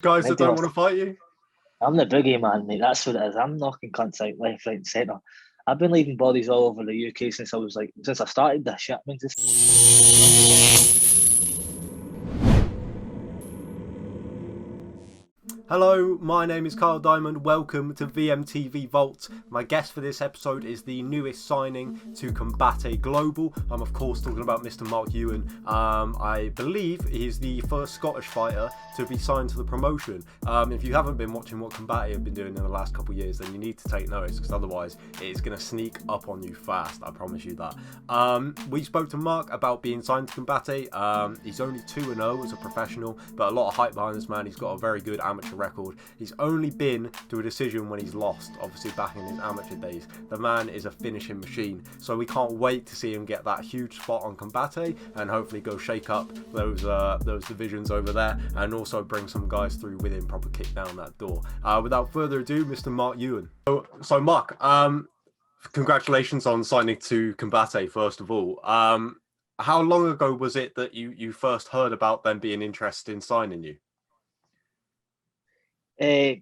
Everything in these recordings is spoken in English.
Guys Like that don't want to fight you? I'm the boogeyman, mate. That's what it is. I'm knocking cunts out left, right, and centre. I've been leaving bodies all over the UK since I started this shit. I mean, just Hello, my name is Carl Diamond. Welcome to VMTV Vault. My guest for this episode is the newest signing to Combate Global. I'm of course talking about Mr. Mark Ewen. I believe he's the first Scottish fighter to be signed to the promotion. If you haven't been watching what Combate have been doing in the last couple of years, then you need to take notice, because otherwise it's going to sneak up on you fast. I promise you that. We spoke to Mark about being signed to Combate. He's only 2-0 as a professional, but a lot of hype behind this man. He's got a very good amateur record. He's only been to a decision when he's lost, obviously back in his amateur days. The man is a finishing machine, so we can't wait to see him get that huge spot on Combate and hopefully go shake up those divisions over there, and also bring some guys through with him, proper kick down that door. Without further ado, Mr. Mark Ewen. So Mark, congratulations on signing to Combate first of all. How long ago was it that you first heard about them being interested in signing you?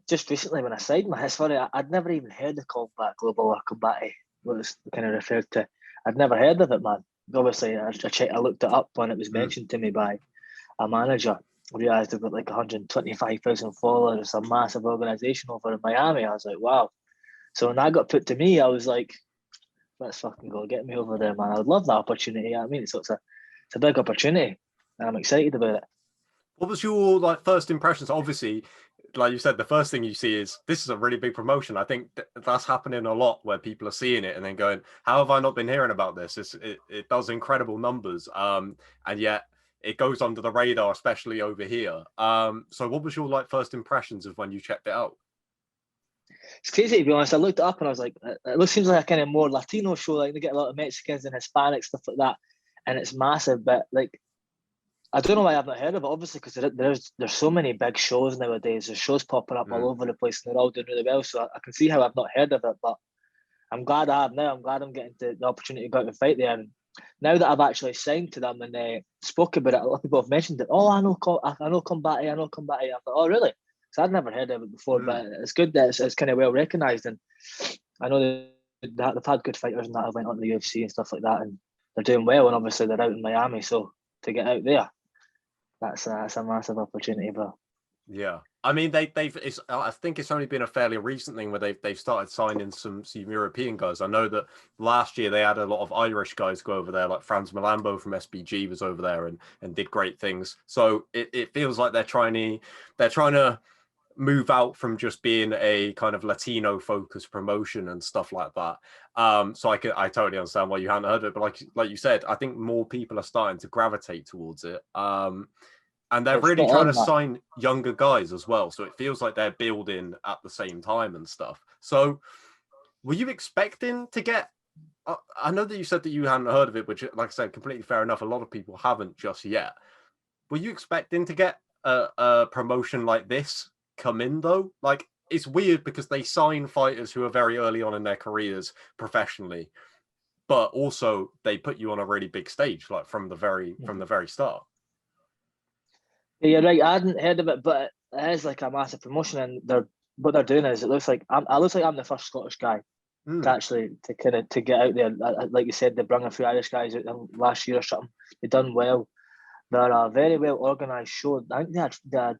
just recently when I signed my history, I'd never even heard of Combat Global or Combate, what it's kind of referred to. I'd never heard of it, man. Obviously, I looked it up when it was mentioned to me by a manager. I realised they've got like 125,000 followers. It's a massive organisation over in Miami. I was like, wow. So when that got put to me, I was like, let's fucking go, get me over there, man. I would love that opportunity. I mean, so it's a big opportunity. I'm excited about it. What was your first impressions? Obviously, like you said, the first thing you see is this is a really big promotion. I think that's happening a lot, where people are seeing it and then going, how have I not been hearing about this? It does incredible numbers, and yet it goes under the radar, especially over here. So what was your first impressions of when you checked it out? It's crazy, to be honest. I looked it up and I was like, it seems like a kind of more Latino show. Like they get a lot of Mexicans and Hispanics, stuff like that, and it's massive. But like, I don't know why I've not heard of it. Obviously, because there's so many big shows nowadays. There's shows popping up all over the place, and they're all doing really well. So I can see how I've not heard of it. But I'm glad I have now. I'm glad I'm getting the opportunity to go out and fight there. And now that I've actually signed to them and spoke about it, a lot of people have mentioned it. Oh, I know Combate. I know Combate. I'm like, oh, really? So I'd never heard of it before, but it's good that it's kind of well recognised. And I know that they've had good fighters and that have went on the UFC and stuff like that, and they're doing well. And obviously they're out in Miami, so to get out there, that's a massive opportunity. But yeah, I mean I think it's only been a fairly recent thing where they've started signing some European guys. I know that last year they had a lot of Irish guys go over there, like Franz Malambo from SBG was over there and did great things. So it feels like they're trying to move out from just being a kind of Latino focused promotion and stuff like that. So I totally understand why you hadn't heard of it, but like you said, I think more people are starting to gravitate towards it. And they're really trying to sign younger guys as well. So it feels like they're building at the same time and stuff. So were you expecting to get, I know that you said that you hadn't heard of it, which, like I said, completely fair enough. A lot of people haven't just yet. Were you expecting to get a promotion like this come in though? Like, it's weird because they sign fighters who are very early on in their careers professionally, but also they put you on a really big stage, like from the very start. Yeah, you're right. I hadn't heard of it, but it is like a massive promotion, and what they're doing is it looks like I'm the first Scottish guy to actually to get out there. Like you said, they brought a few Irish guys out there last year or something. They done well. They're a very well organised show. I think they had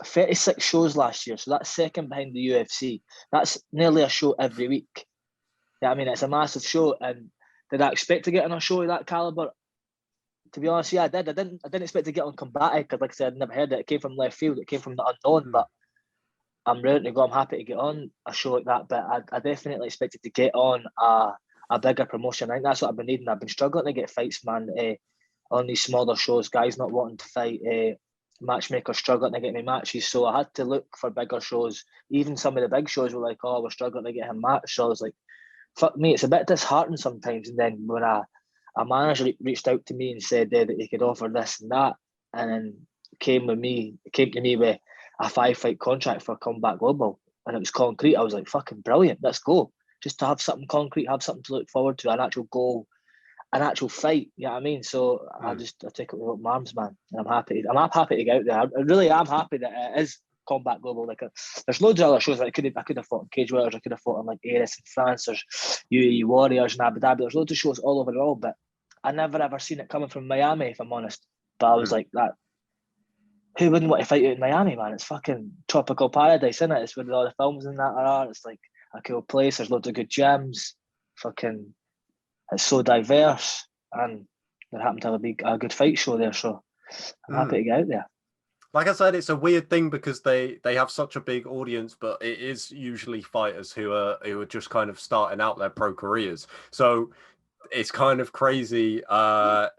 36 shows last year, so that's second behind the UFC. That's nearly a show every week. Yeah, I mean, it's a massive show, and did I expect to get on a show of that caliber? To be honest, yeah, I did. I didn't expect to get on Combate because, like I said, I'd never heard it. It came from left field. It came from the unknown. But I'm ready to go. I'm happy to get on a show like that. But I definitely expected to get on a bigger promotion. I think that's what I've been needing. I've been struggling to get fights, man, on these smaller shows. Guys not wanting to fight. Matchmakers struggling to get me matches. So I had to look for bigger shows. Even some of the big shows were like, oh, we're struggling to get him matched. So I was like, fuck me. It's a bit disheartening sometimes. And then when a manager reached out to me and said that he could offer this and that, and then came to me with a 5-fight contract for Combat Global, and it was concrete. I was like, fucking brilliant, let's go. Just to have something concrete, have something to look forward to, an actual goal, an actual fight. You know what I mean? So I take it with open arms, man. And I'm happy to get out there. I really am happy that it is Combat Global. There's loads of other shows that I could have fought in Cage Warriors. I could have fought in like Ares in France. There's UAE Warriors in Abu Dhabi. There's loads of shows all over the world, but I never ever seen it coming from Miami, if I'm honest. But I was like that. Who wouldn't want to fight out in Miami, man? It's fucking tropical paradise, isn't it? It's where all the films and that are. It's like a cool place. There's loads of good gyms. Fucking, it's so diverse, and there happened to have a good fight show there. So I'm happy to get out there. Like I said, it's a weird thing because they have such a big audience, but it is usually fighters who are just kind of starting out their pro careers. So it's kind of crazy, somebody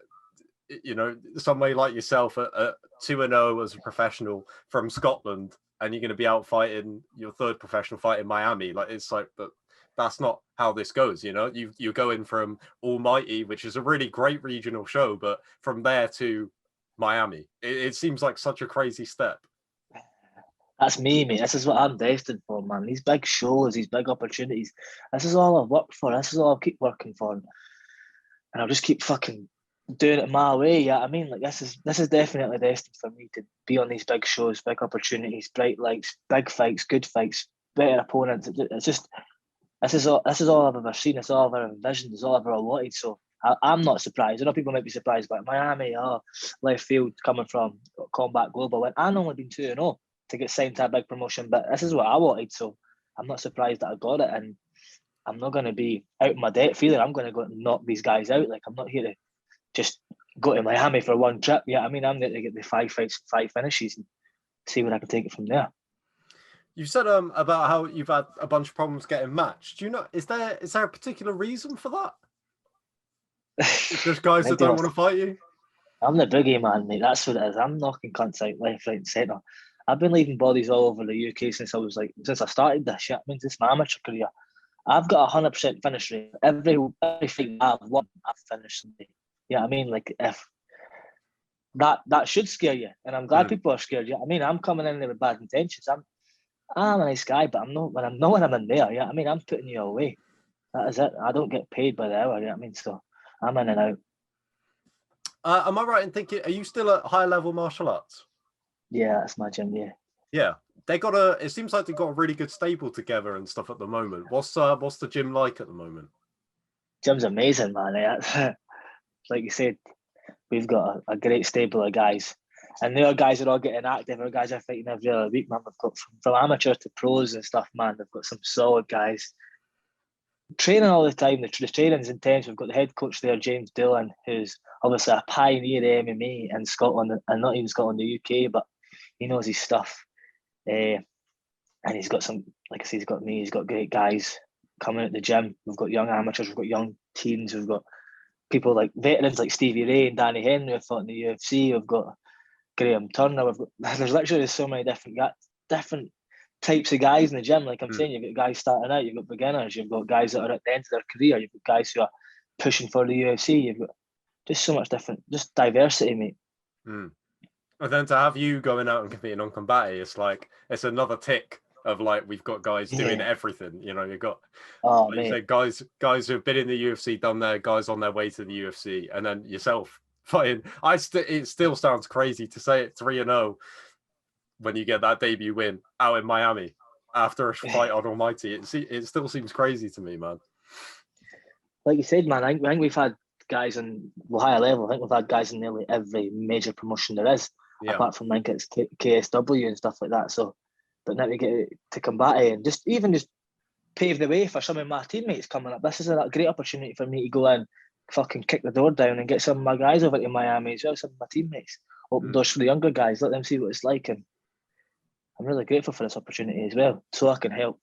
like yourself at 2-0 as a professional from Scotland, and you're going to be out fighting your third professional fight in Miami. Like, it's like, but that's not how this goes. You're going from Almighty, which is a really great regional show, but from there to Miami, it seems like such a crazy step. That's me, mate. This is what I'm destined for, man. These big shows, these big opportunities. This is all I've worked for. This is all I'll keep working for, and I'll just keep fucking doing it my way. Yeah, I mean, like this is definitely destined for me to be on these big shows, big opportunities, bright lights, big fights, good fights, better opponents. It's just this is all I've ever seen. It's all I've ever envisioned. It's all I've ever wanted. So I'm not surprised. I know people might be surprised by Miami, left field coming from Combat Global. And I've only been 2-0 to get signed to a big promotion, but this is what I wanted. So I'm not surprised that I got it, and I'm not going to be out of my depth feeling. I'm going to go and knock these guys out. Like, I'm not here to just go to Miami for one trip. Yeah, I mean, I'm there to get the 5 fights, 5 finishes, and see where I can take it from there. You said about how you've had a bunch of problems getting matched. Do you know, is there a particular reason for that? It's just guys that don't want to fight you? I'm the boogeyman, mate. That's what it is. I'm knocking cunts out left, right, and centre. I've been leaving bodies all over the UK since I started this shit. I mean, this is my amateur career. I've got 100% finish rate. Every fight I've won, I've finished. Yeah, I mean, like, if that should scare you, and I'm glad people are scared. Yeah, I mean, I'm coming in there with bad intentions. I'm a nice guy, but I'm not when I'm in there. Yeah, I mean, I'm putting you away. That is it. I don't get paid by the hour. Yeah, I mean, so I'm in and out. Am I right in thinking? Are you still at Higher Level Martial Arts? Yeah, that's my gym. Yeah. Yeah, it seems like they've got a really good stable together and stuff at the moment. What's the gym like at the moment? Gym's amazing, man. Yeah. Like you said, we've got a great stable of guys, and the other guys are all getting active. Our guys are fighting every other week, man. We've got from amateur to pros and stuff, man. They've got some solid guys training all the time. The training's intense. We've got the head coach there, James Dillon, who's obviously a pioneer in MMA in Scotland, and not even Scotland, the UK, but he knows his stuff. And he's got some, like I say, he's got me. He's got great guys coming at the gym. We've got young amateurs. We've got young teens. We've got people like veterans like Stevie Ray and Danny Henry have fought in the UFC. We've got Graham Turner. There's literally so many different types of guys in the gym. Like I'm saying, you've got guys starting out, you've got beginners, you've got guys that are at the end of their career, you've got guys who are pushing for the UFC. You've got just so much different, just diversity, mate. And then to have you going out and competing on Combate, it's another tick of like, we've got guys doing everything. You've got you say, guys who have been in the UFC, done their guys on their way to the UFC, and then yourself fighting. It still sounds crazy to say it 3-0 when you get that debut win out in Miami after a fight on Almighty. It still seems crazy to me, man. Like you said, man, I think we've had guys in higher level. I think we've had guys in nearly every major promotion there is, apart from like it's KSW and stuff like that. So, but now we get to Combate and just pave the way for some of my teammates coming up. This is a great opportunity for me to go in, fucking kick the door down and get some of my guys over to Miami as well, some of my teammates. Open doors for the younger guys, let them see what it's like. And I'm really grateful for this opportunity as well, so I can help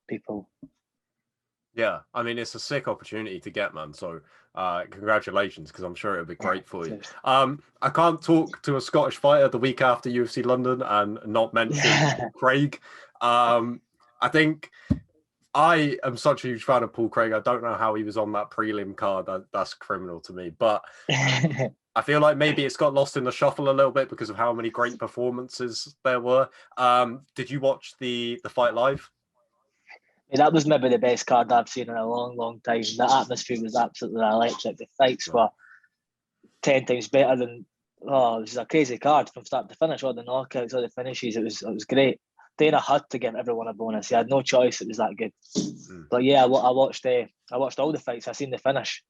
people. Yeah, I mean, it's a sick opportunity to get, man. So congratulations, because I'm sure it'll be great for you. I can't talk to a Scottish fighter the week after UFC London and not mention Craig. I think I am such a huge fan of Paul Craig. I don't know how he was on that prelim card. That's criminal to me. But I feel like maybe it's got lost in the shuffle a little bit because of how many great performances there were. Did you watch the fight live? Yeah, that was maybe the best card I've seen in a long, long time. The atmosphere was absolutely electric. The fights were 10 times better than Oh, it was a crazy card from start to finish. All the knockouts, all the finishes. It was great. Dana had to give everyone a bonus. He had no choice. It was that good. But yeah, I watched all the fights. I seen the finish.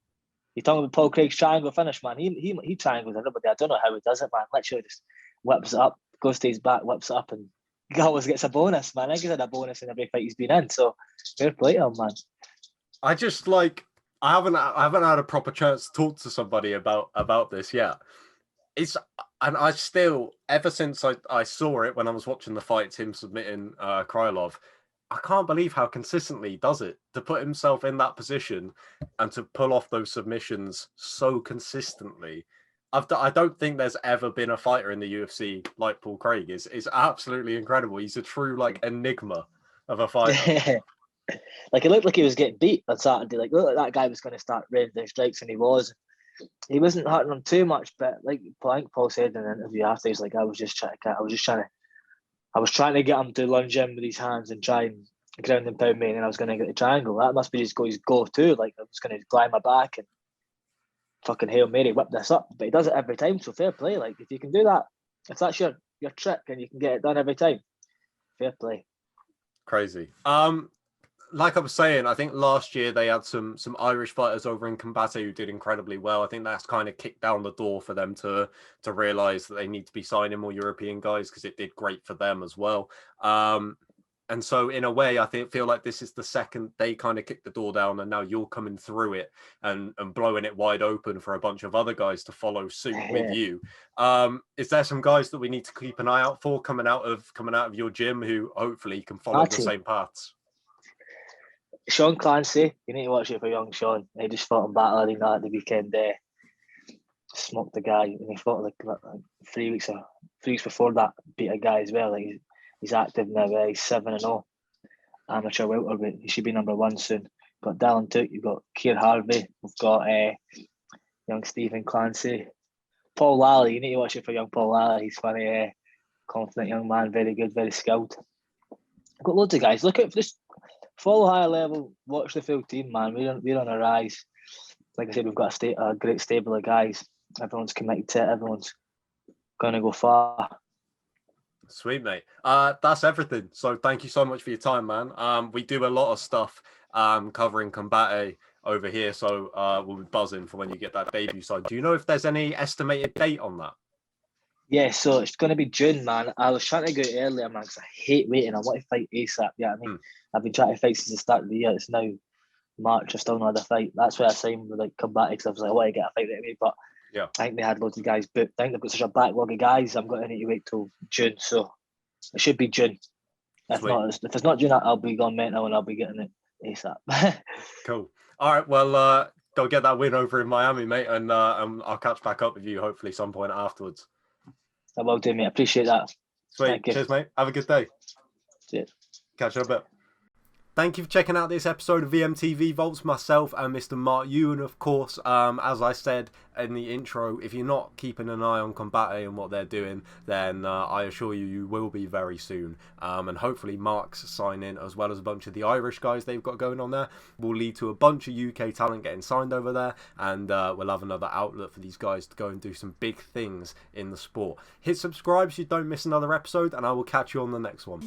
You talking about Paul Craig's triangle finish, man? He triangles everybody. I don't know how he does it, man. Literally just whips it up, goes to his back, whips it up, and he always gets a bonus, man. I think he's had a bonus in every fight he's been in. So fair play to him, man. I just I haven't had a proper chance to talk to somebody about this yet. And I still, ever since I saw it when I was watching the fights, him submitting Krylov, I can't believe how consistently he does it, to put himself in that position and to pull off those submissions so consistently. I don't think there's ever been a fighter in the UFC like Paul Craig. Is absolutely incredible. He's a true enigma of a fighter. Like it looked like he was getting beat on Saturday. Like looked like that guy was going to start raining down strikes, and he was. He wasn't hurting him too much, but like Paul said in an interview after, he's like, I was trying to get him to lunge in with his hands and try and ground and pound me, and then I was going to get the triangle. That must be his go-to. Like I was going to glide my back and fucking Hail Mary whip this up. But he does it every time, so fair play. Like if you can do that, if that's your trick and you can get it done every time, fair play. Crazy. Like I was saying, I think last year they had some Irish fighters over in Combate who did incredibly well. I think that's kind of kicked down the door for them to realise that they need to be signing more European guys, because it did great for them as well. And so in a way, I feel like this is the second they kind of kicked the door down, and now you're coming through it and blowing it wide open for a bunch of other guys to follow suit with you. Is there some guys that we need to keep an eye out for coming out of your gym who hopefully can follow the same paths? Sean Clancy, you need to watch it for young Sean. He just fought in Battle Arena at the weekend. Smoked the guy, and he fought like 3 weeks before that. Beat a guy as well. Like he's active now. He's 7-0, amateur welterweight. He should be number 1 soon. Got Dallin Took. You've got Keir Harvey. We've got young Stephen Clancy. Paul Lally. You need to watch it for young Paul Lally. He's funny, confident young man. Very good, very skilled. I've got loads of guys. Look out for this. Follow Higher Level, watch the full team, man. We're on a rise. Like I said, we've got a great stable of guys. Everyone's committed to it. Everyone's going to go far. Sweet, mate. That's everything. So thank you so much for your time, man. We do a lot of stuff covering Combate over here, so we'll be buzzing for when you get that debut side. Do you know if there's any estimated date on that? Yeah, so it's going to be June, man. I was trying to go earlier, man, because I hate waiting. I want to fight ASAP. Yeah, I mean, I've been trying to fight since the start of the year. It's now March. I still not had a fight. That's why I signed with Combate, because I was like, I want to get a fight right away. But yeah, I think they had loads of guys booked. I think they've got such a backlog of guys. I'm going to need to wait till June. So it should be June. If it's not June, I'll be gone mental and I'll be getting it ASAP. Cool. All right. Well, go get that win over in Miami, mate, and I'll catch back up with you hopefully some point afterwards. I will do, mate. Appreciate that. Sweet. Cheers, mate. Have a good day. Cheers. Catch you in a bit. Thank you for checking out this episode of VMTV Vaults, myself and Mr. Mark Ewen, of course. As I said in the intro, if you're not keeping an eye on Combate and what they're doing, then I assure you will be very soon. And hopefully Mark's sign-in, as well as a bunch of the Irish guys they've got going on there, will lead to a bunch of UK talent getting signed over there, and we'll have another outlet for these guys to go and do some big things in the sport. Hit subscribe so you don't miss another episode, and I will catch you on the next one.